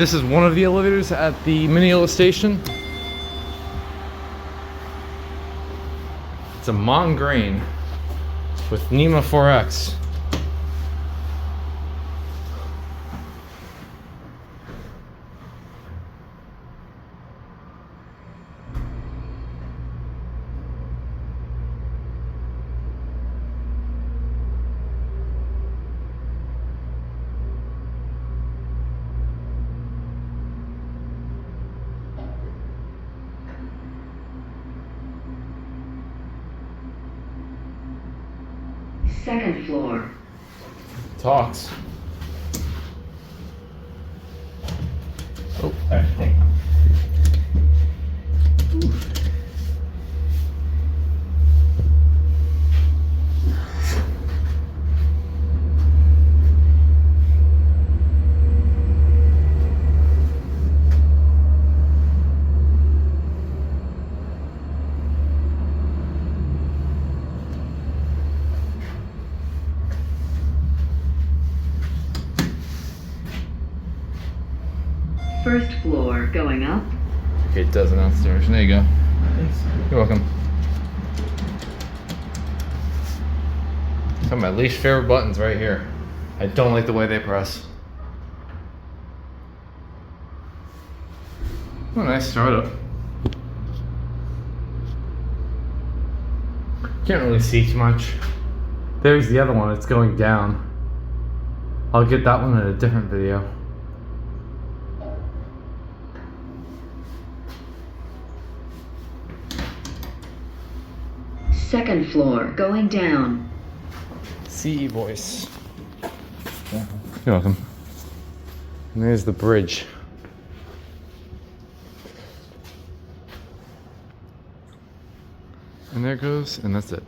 This is one of the elevators at the Mineola station. It's a Mongrain with NEMA 4X. Second floor. Talks. Oh, First floor, going up. okay, it does announce downstairs. There you go. Thanks. You're welcome. Some of my least favorite buttons right here. I don't like the way they press. Oh, nice startup. Can't really see too much. There's the other one, it's going down. I'll get that one in a different video. Second floor, going down. CE voice. You're welcome. And there's the bridge. And there it goes, and that's it.